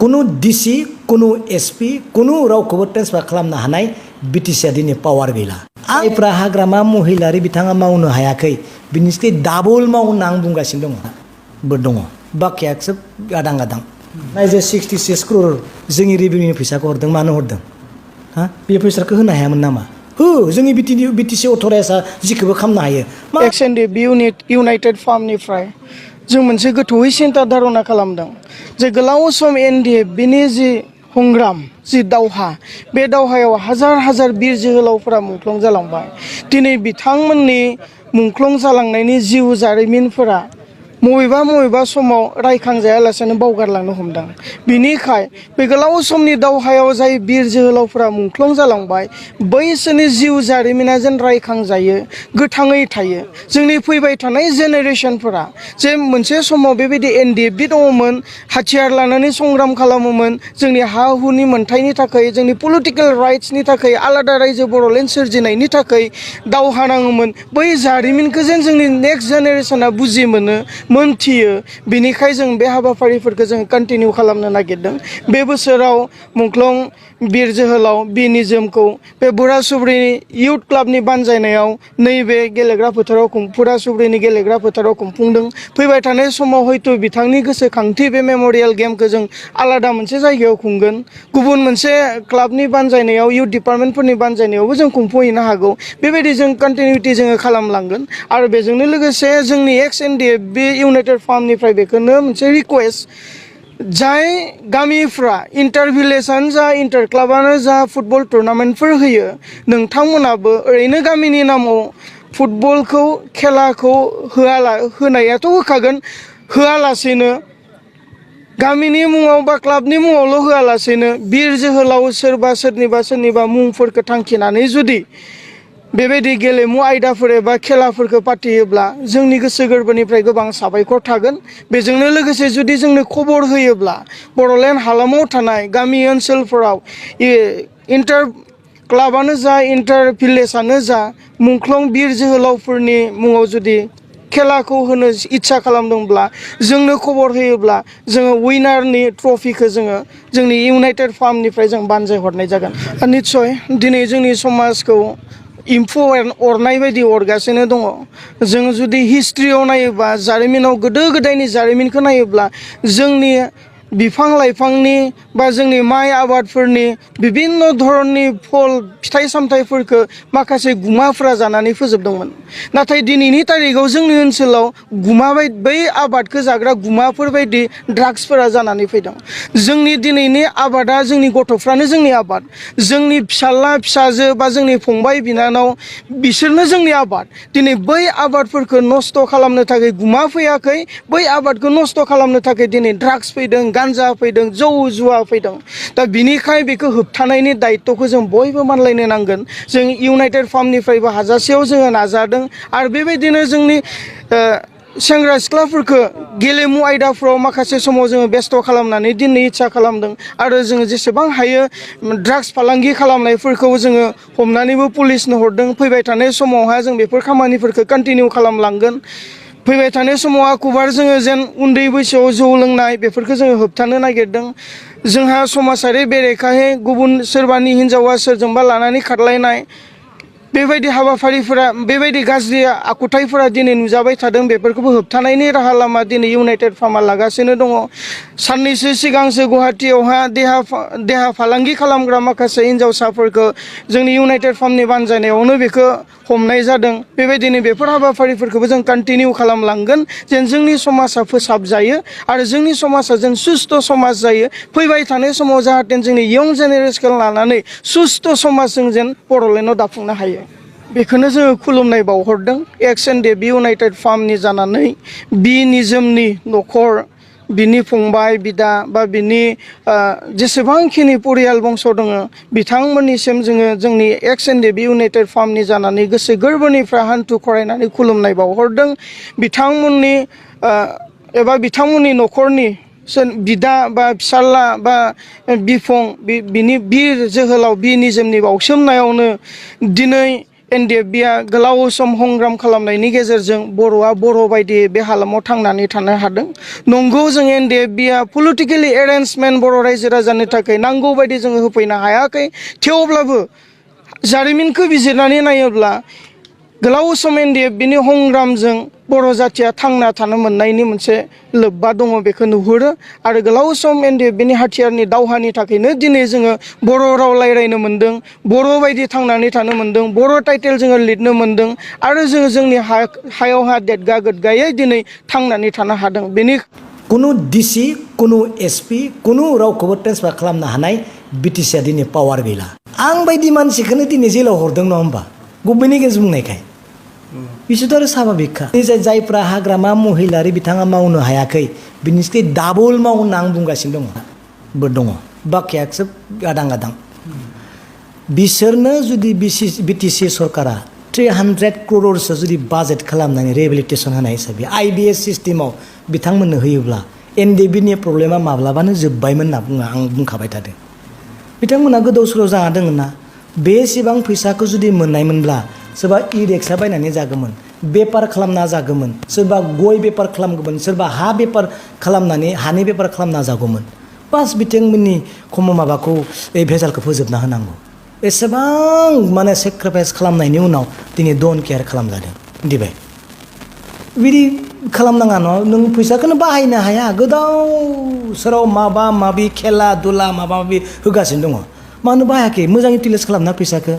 कुनु डिसि कुनु एसपि कुनु रावखौबो ट्रेन्सफार खालामनो हानाय बिटिसिआ दिनै पावार गैला जायफ्रा हाग्रामा महिलारि बिथाङा मावनो हायाखै बिनिस्राय डाबल मावनो आं बुंगासिनो दङ बाखिया सोब आदां आदां नायजे 66 crore जोंनि रेभिनिउ फैसाखौ हरदों मानो हरदों हा बे फैसाखौ होनो हायामोन नामा हो जोंनि बिटिसि अथ'राइजआ जिखौबो खालामनो हायो XNDB इउनाइटेड फार्मनिफ्राय जों मोनसे गोथौयै सिन्था धारना खालामदों जे गोलाव सम NDFBनि जि हंग्राम जि दावहा बे दावहायाव हाजार हाजार बिर जोहोलावफोरा मुंख्लं जालांबाय दिनै बिथांमोननि मुंख्लं जालांनायनि जिउ जारिमिनफोरा मबेबा समाव रायखांजायालासेनो बावगारलांनो हमदों बिनिखाय बे गोलाव समनि दावहायाव जाय बिर जोहोलावफोरा मुंख्लं जालांबाय बैसोरनि जिउ जारिमिना जेन रायखांजायो गोथाङै थायो जोंनि फैबाय थानाय जेनेरेसनफोरा जे मोनसे समाव बेबायदि NDFB दङमोन हाथियार लानानै संग्राम खालामोमोन जोंनि हा हुनि मोनथायनि थाखाय जोंनि पलिटिकेल राइट्सनि थाखाय आलादा रायजो बर'लेण्ड सोरजिनायनि थाखाय दावहा नाङोमोन बै जारिमिनखौ जेन जोंनि नेक्स्ट जेनेरेसना बुजि मोनथियो बिनिखाय जों बे हाबाफारिफोरखौ जों कन्टिनिउ खालामनो नागिरदों बे बोसोराव मुंख्लं बिर जोहोलाव बि निजोमखौ बे फुरासुब्रिनि इउथ क्लाबनि बानजायनायाव नैबे गेलेग्रा फोथाराव फुरासुब्रिनि गेलेग्रा फोथाराव खुंफुंदों फैबाय थानाय समाव हयथ' बिथांनि गोसोखांथि बे मेम'रियेल गेमखौ जों आलादा मोनसे जायगायाव खुंगोन गुबुन मोनसे क्लाबनि बानजायनायाव इउथ डिपार्टमेन्टफोरनि बानजायनायावबो जों खुंफुंहैनो हागौ बेबायदि जों कन्टिनिउटि जोङो खालामलांगोन आरो बेजोंनो लोगोसे जोंनि XNDFB इउनाइटेड फार्मनिफ्राय बेखौनो मोनसे रिक्वेस्ट जाय गामिफ्रा इन्टार भिलेजानो जा इन्टार क्लाबानो जा फुटबल टुर्नामेन्टफोर होयो नोंथांमोनाबो ओरैनो गामिनि नामाव फुटबलखौ खेलाखौ होनायाथ' होखागोन होआलासेनो गामिनि मुङाव बा क्लाबनि मुङावल' होआलासेनो बिर जोहोलाव सोरनिबा मुंफोरखौ थांखिनानै जुदि बेबायदि गेलेमु आयदाफोर एबा खेलाफोरखौ पाथियोब्ला जोंनि गोसो गोरबोनिफ्राय गोबां साबायखर थागोन बेजोंनो लोगोसे जुदि जोंनो खबर होयोब्ला बड'लेण्ड हालामाव थानाय गामि ओनसोलफोराव इन्टार क्लाबानो जा इन्टार भिलेजानो जा मुंख्लं बिर जोहोलावफोरनि मुङाव जुदि खेलाखौ होनो इच्छा खालामदोंब्ला जोंनो खबर होयोब्ला जोङो उइनारनि ट्रफिखौ जोङो जोंनि इउनाइटेड फार्मनिफ्राय जों बानजाय हरनाय जागोन निस्सय दिनै जोंनि समाजखौ एम्फौ अरनाय बायदि अरगासिनो दङ जों जुदि हिस्ट्रियाव नायोबा जारिमिनाव गोदो गोदायनि जारिमिनखौ नायोब्ला जोंनि बिफां लाइफांनि बा जोंनि माइ आबादफोरनि बिभिन्न धरननि फल फिथाइ सामथाइफोरखौ माखासे गुमाफोरा जानानै फोजोबदोंमोन नाथाय दिनैनि तारिखाव जोंनि ओनसोलाव बै आबादखौ जाग्रा गुमाफोर बायदि ड्राग्सफोरा जानानै फैदों जोंनि दिनैनि आबादा जोंनि गथ'फ्रानो जोंनि आबाद जोंनि फिसाला फिसाजो बा जोंनि फंबाय बिनानाव बिसोरनो जोंनि आबाद दिनै बै आबादफोरखौ नस्थ' खालामनो थाखाय गुमा फैयाखै बै आबादखौ नस्थ' खालामनो थाखाय दिनै ड्राग्स फैदों गान्जा फैदों जौ जुवा फैदों दा बिनिखाय बेखौ होबथानायनि दायित्वखौ जों बयबो मानलायनो नांगोन जों इउनाइटेड फार्मनिफ्रायबो हाजासेयाव जोङो नाजादों आरो बेबायदिनो जोंनि सेंग्रा सिख्लाफोरखौ गेलेमु आयदाफ्राव माखासे समाव जोङो बेस्थ' खालामनानै दिनै इच्छा खालामदों आरो जोङो जेसेबां हायो ड्राग्स फालांगि खालामनायफोरखौ जोङो हमनानैबो पुलिसनो हरदों फैबाय थानाय समावहा जों बेफोर खामानिफोरखौ कन्टिनिउ खालामलांगोन फैबाय थानाय समाव आकुबार जोङो जेन उन्दै बैसोआव जौ लोंनाय बेफोरखौ जोङो होबथानो नागिरदों जोंहा समाजारि बेरेखायै गुबुन सोरबानि हिन्जावा सोरजोंबा लानानै खारलायनाय बेबायदि हाबाफारिफोरा बेबायदि गाज्रि आखुथायफोरा दिनै नुजाबाय थादों बेफोरखौबो होबथानायनि राहा लामा दिनै इउनाइटेड फार्मआ लागासिनो दङ साननैसो सिगांसो गुवाहाटीयावहा देहा फालांगि खालामग्रा माखासे हिन्जावसाफोरखौ जोंनि इउनाइटेड फार्मनि बानजायनायावनो बेखौ हमनाय जादों बेबायदिनो बेफोर हाबाफारिफोरखौबो जों कन्टिनिउ खालामलांगोन जेन जोंनि समाजा फोसाबजायो आरो जोंनि समाजा जेन सुस्थ' समाज जायो फैबाय थानाय समाव जाहाथे जोंनि इयं जेनेरेसनखौ लानानै सुस्थ' समाज जों जेन बड'लेण्डआव दाफुंनो हायो बेखौनो जोङो खुलुमनाय बावहरदों XNDFB इउनाइटेड फार्मनि जानानै बि निजोमनि न'खर बिनि फंबाय बिदा बा बिनि जेसेबांखिनि परियाल बंस दङ बिथांमोननिसिम जोङो जोंनि XNDFB इउनाइटेड फार्मनि जानानै गोसो गोरबोनिफ्राय हान्थु खरायनानै खुलुमनाय बावहरदों बिथांमोननि एबा बिथांमोननि न'खरनि बिदा बा फिसाला बा बिफं बिनि बिर जोहोलाव बि निजोमनि बावसोमनायावनो दिनै एनडिएफबिआ गोलाव सम हंग्राम खालामनायनि गेजेरजों बर'आ बर' बायदि बे हालामाव थांनानै थानो हादों। नंगौ जों एनडिएफबिआ पलिटिकेलि एरेन्जमेन्ट बर' रायजो राजानि थाखाय नांगौ बायदि जोङो होफैनो हायाखै। थेवब्लाबो जारिमिनखौ बिजिरनानै नायोब्ला गोलाव सम एनडिएफबिनि हंग्रामजों बर' जाथिया थांना थानो मोननायनि मोनसे लोब्बा दङ बेखौ नुहुरो आरो गोलाव सम एनडिएफबिनि हाथियारनि दावहानि थाखायनो दिनै जोङो बर' राव रायज्लायनो मोन्दों, बर' बायदि थांनानै थानो मोन्दों, बर' टाइटेल जोङो लिरनो मोन्दों आरो जोङो जोंनि हायावहा देदगा गोदगायै दिनै थांनानै थानो हादों। बेनि कुनु डिसि कुनु एसपि कुनु रावखौबो ट्रेन्सफार खालामनो हानाय बिटिसिआ दिनै पावार गैला। आं बायदि मानसिखौनो दिनै जेलाव हरदों नङा होमबा गभर्नमेन्टनि गेजेरजों बुंनायखाय बिसोरथ' आरो स्वाभाबिकखा। जायफ्रा हाग्रामा महिलारि बिथाङा मावनो हायाखै बिनिसै डाबल माव होनना आं बुंगासिनो दङ बाखियासो आदां गादां। बिसोरनो जुदि बिटिसि सरकारा 300 crores जुदि बाजेट खालामनानै रिहेबिलिटेसन होनाय हिसाबै आइबिएस सिस्टेमाव बिथांमोननो होयोब्ला एनडिएफबिनि प्रब्लेमा माब्लाबानो जोब्बायमोन होनना बुङो आं बुंखाबाय थादों। बिथांमोना गोदाव सोराव जाना दङ ना बेसेबां फैसाखौ जुदि मोननायमोनब्ला सोरबा इ रिक्सा बायनानै जागौमोन, बेपार खालामना जागौमोन, सोरबा गय बेपार खालामगौमोन, सोरबा हा बेपार खालामनानै हानि बेपार खालामना जागौमोन। बास बिथांमोननि खम माबाखौ भेजालखौ फोजोबना होनांगौ। एसेबां माने सेक्रिफाइस खालामनायनि उनाव दिनै डन केयार खालामजादों मिथिबाय। बिदि खालामनाङा न' नों फैसाखौनो बाहायनो हाया गोदाव सोराव माबा माबि खेला दुला माबा माबि होगासिनो दङ। मानो बाहायाखै मोजां इउटिलाइज खालामना फैसाखौ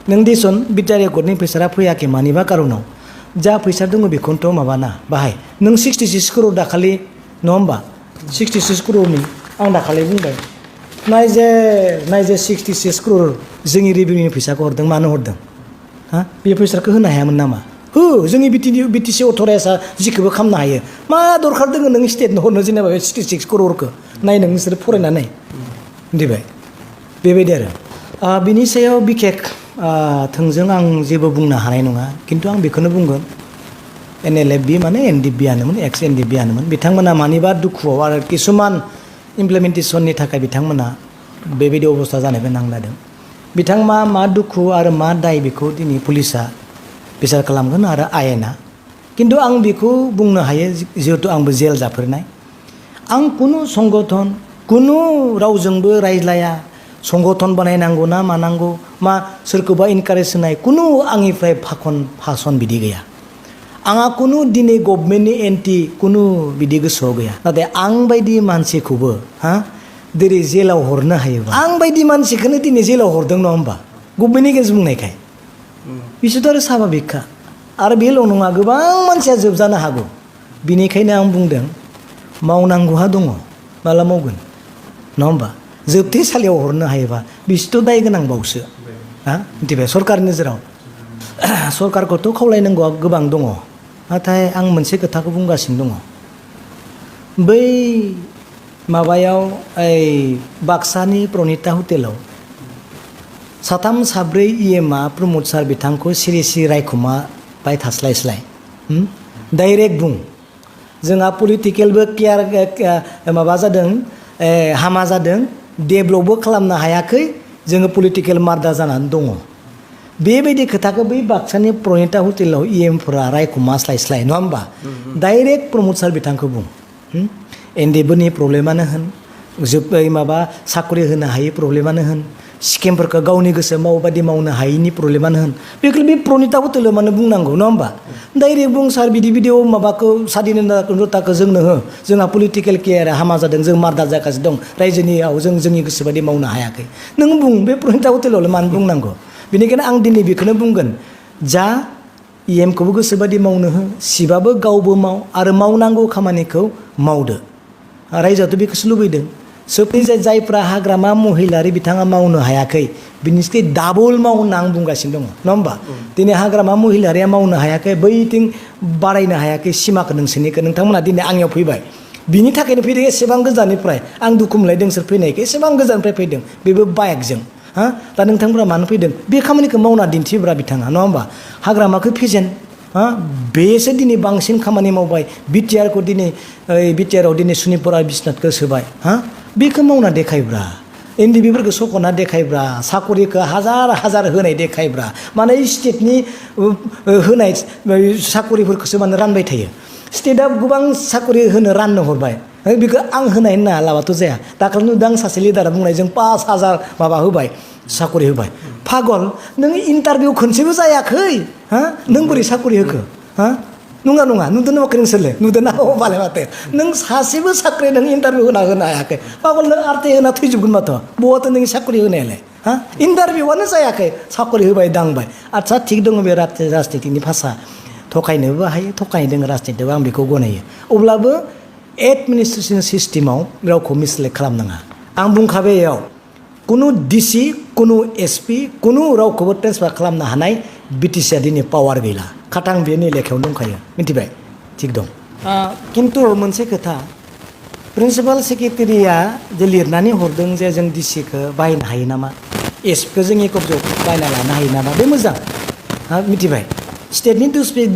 नों देसन बिटिआर एकर्डनि फैसाया फैयाखै मानिबा कारनाव जा फैसा दङ बेखौनोथ' माबाना बाहाय। नों 66 crore दाखालि नङा होमबा 66 crore आं दाखालि बुंबाय नायजे 66 crore जोंनि रेभिनिउनि फैसाखौ हरदों मानो हरदों हा बे फैसाखौ होनो हायामोन नामा? हो जोंनि बिटिसि अथ'राइजआ जिखौबो खालामनो हायो। मा दरखार दङ नों स्टेटनो हरनो जेनेबा 66 crore नाय नों नोंसोर फरायनानै मिथिबाय बेबायदि आरो बिनि सायाव बिखेक थोंजों आं जेबो बुंनो हानाय नङा। खिन्थु आं बेखौनो बुंगोन एनएलएफबि माने एनडिएफबिआनोमोन एक्स एनडिएफबिआनोमोन बिथांमोना मानिबा दुखुआव आरो किसुमान इमप्लिमेन्टेसननि थाखाय बिथांमोना बेबायदि अबस्था जानोबो नांलादों। बिथांमोना मा दुखु आरो मा दाय बेखौ दिनै पुलिसा बिसार खालामगोन आरो आयेना। खिन्थु आं बेखौ बुंनो हायो जिहेतु आंबो जेल जाफेरनाय आं कुनु संगठन कुनु रावजोंबो रायज्लाया संगठन बानायनांगौ ना मानांगौ मा सोरखौबा इनकारेज होनाय कुनु आंनिफ्राय फासन बिदि गैया। आंहा कुनु दिनै गभर्नमेन्टनि एन्टि कुनु बिदि गोसोआव गैया। नाथाय आं बायदि मानसिखौबो दिनै जेलाव हरनो हायोबा आं बायदि मानसिखौनो दिनै जेलाव हरदों नङा होमबा गभर्नमेन्टनि गेजेरजों बुंनायखाय बिसोरथ' आरो स्वाभाबिकखा आरो बेल' नङा गोबां मानसिया जोबजानो हागौ। बिनिखायनो आं बुंदों मावनांगौहा दङ माला मावगोन नङा होमबा जोबथेसालियाव हरनो हायोबा बिसोरथ' दाय गोनां बावसो मिथिबाय सरकारनि नोजोराव। सरकारखौथ' खावलायनांगौआ गोबां दङ नाथाय आं मोनसे खोथाखौ बुंगासिनो दङ बै माबायाव बाक्सानि प्रनिता हटेलाव साथाम साब्रै इएमआ प्रमद सार बिथांखौ सिरि सिरि रायखुमाबाय थास्लायस्लाय डाइरेक्ट बुं जोंहा पलिटिकेलबो केयार माबा जादों हामा जादों डेभलपबो खालामनो हायाखै जोङो पलिटिकेल मार्डार जानानै दङ। बेबायदि खोथाखौ बै बाक्सानि प्रनिता हटेलाव इएमफोरा रायखुमास्लायस्लाय नङा होमबा डाइरेक्ट प्रमद सार बिथांखौ बुं एनडिएफबिनि प्रब्लेमानो होन माबा साखरि होनो हायि प्रब्लेमानो होन स्किमफोरखौ गावनि गोसो मावबादि मावनो हायिनि प्रब्लेमानो होन बेखौ बे प्रनिता हटेलाव मानो बुंनांगौ नङा होमबा डाइरेक्ट बुं सार बिदि बिदियाव माबाखौ स्वाधीनताखौ जोंनो हो जोंहा पलिटिकेल केयारा हामा जादों जों मार्डार जागासिनो दं रायजोनियाव जों जोंनि गोसोबादि मावनो हायाखै नों बुं बे प्रनिता हटेलावलाय मानो बुंनांगौ। बेनिखायनो आं दिनै बेखौनो बुंगोन जा इएमखौबो गोसोबादि मावनो हो सिबाबो गावबो माव आरो मावनांगौ खामानिखौ मावदो रायजोआथ' बेखौसो लुबैदों। जायफ्रा हाग्रामा महिलारि बिथाङा मावनो हायाखै बिनिसै डाबल माव होनना आं बुंगासिनो दङ नङा होमबा दिनै हाग्रामा महिलारिया मावनो हायाखै बैथिं बारायनो हायाखै सिमाखौ नोंसोरनिखौ नोंथांमोना दिनै आंनियाव फैबाय बिनि थाखायनो फैदों एसेबां गोजाननिफ्राय आं दुखु मोनलायदों सोर फैनायखौ एसेबां गोजाननिफ्राय फैदों बेबो बाइकजों दा नोंथांमोना मानो फैदों बे खामानिखौ मावना दिन्थिब्रा बिथाङा नङा होमबा हाग्रामाखौ फेजेन बेसो दिनै बांसिन खामानि मावबाय बिटिआरखौ दिनै बिटिआराव दिनै सुनिपुर आरो बिश्वनाथखौ सोबाय बेखौ मावना देखायब्रा एनडिबिफोरखौ सख'ना देखायब्रा साकरिखौ हाजार हाजार होनाय देखायब्रा माने स्टेटनि होनाय साकरिफोरखौसो माने रानबाय थायो स्टेटआ गोबां साकरि होनो राननो हरबाय बेखौ आं होनाय होनना लाबाथ' जाया दाखालि नुदों आं सासे लिडारा बुंनायजों 5,000 माबा होबाय साकरि होबाय पागल नों इन्टारभिउ खनसेबो जायाखै हा नों बोरै साकरि होखो हा नङा नङा नुदों नामाखै नोंसोरलाय नुदों ना बालाय माथो नों सासेबो साख्रि नों इन्टारभिउ होनो हायाखै पागल नों आरटे होना थैजोबगोन माथो बहाथो नों साख्रि होनायालाय हा इन्टारभिउआनो जायाखै साख्रि होबाय दांबाय आदसा थिग दङ बे राजनितिनि भाषा थगायनोबो हायो थगायनो दङ राजनितिआव आं बेखौ गनायो अब्लाबो एडमिनिस्ट्रेसन सिस्टेमाव रावखौ मिसलेक्ट खालामनाङा आं बुंखाबाय बेयाव कुनु डिसि कुनु एसपि कुनु रावखौबो ट्रेन्सफार खालामनो हानाय बिटिसिआ दिनै पावार गैला खाटां बेनि लेखायाव दंखायो मिथिबाय थिग दं खिन्थु मोनसे खोथा प्रिन्सिपाल सेक्रेटारिया जे लिरनानै हरदों जे जों डिसिखौ बाहायनो हायो नामा एसपिखौ जों एकबजों बायना लानो हायो नामा बे मोजां मिथिबाय स्टेटनि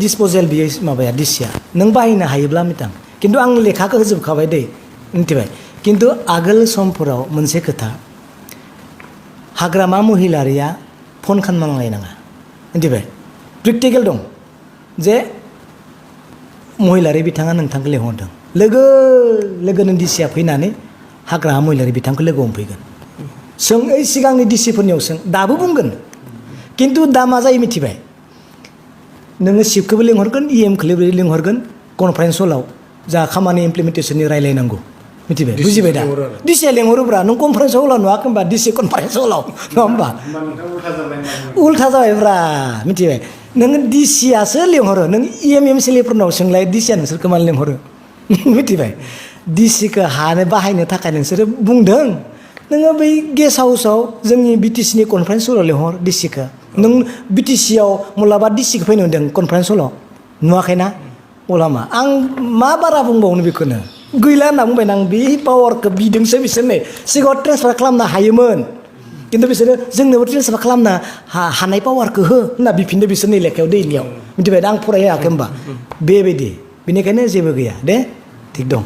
डिसप'जेल बियो माबाया डिसिया नों बाहायनो हायोब्ला मोजां खिन्थु आं लेखाखौ होजोबखाबाय दै मिथिबाय खिन्थु आगोल समफोराव मोनसे खोथा हाग्रामा महिलारिया फन खालामनांलायनाङा मिथिबाय प्रेक्टिकेल दं जे महिलारि बिथाङा नोंथांखौ लेंहरदों लोगो लोगोनो डिसिया फैनानै हाग्रामा महिलारि बिथांखौ लोगो हमफैगोन सों ओइ सिगांनि डिसिफोरनियाव सों दाबो बुंगोन खिन्थु दा मा जायो मिथिबाय नोङो सिफखौबो लिंहरगोन इएमखौबो लिंहरगोन कनफारेन्स हलाव जा खामानि इमप्लिमेन्टेसननि रायलायनांगौ मिथिबाय बुजिबाय दा डिसिया लेंहरोब्रा नों कनफारेन्स हलाव नुवाखै होनबा डिसि कनफारेन्स हलाव नङा होमबा उल्था जाबायब्रा मिथिबाय नोङो डिसियासो लेंहरो नों एमएमसिएलएफोरनाव सोंलाय डिसिया नोंसोरखौ मानो लेंहरो मिथिबाय डिसिखौ हानो बाहायनो थाखाय नोंसोरो बुंदों नोङो बै गेस्ट हाउसाव जोंनि बिटिसिनि कनफारेन्स हलाव लेंहर डिसिखौ नों बिटिसियाव माब्लाबा डिसिखौ फैनो होदों कनफारेन्स हलाव नुवाखैना अलामा आं मा बारा बुंबावनो बेखौनो गैला होनना बुंबाय आं बे पावारखौ बिदोंसो बिसोरनो सिगाङाव ट्रेन्सफार खालामनो हायोमोन खिन्थु बिसोरो जोंनोबो ट्रेन्सफार खालामनो हानाय पावारखौ हो होनना बिफिनदो बिसोरनि लेखायाव दैलियाव मिथिबाय आं फरायहायाखै होनबा बेबायदि बेनिखायनो जेबो गैया दे थिग दं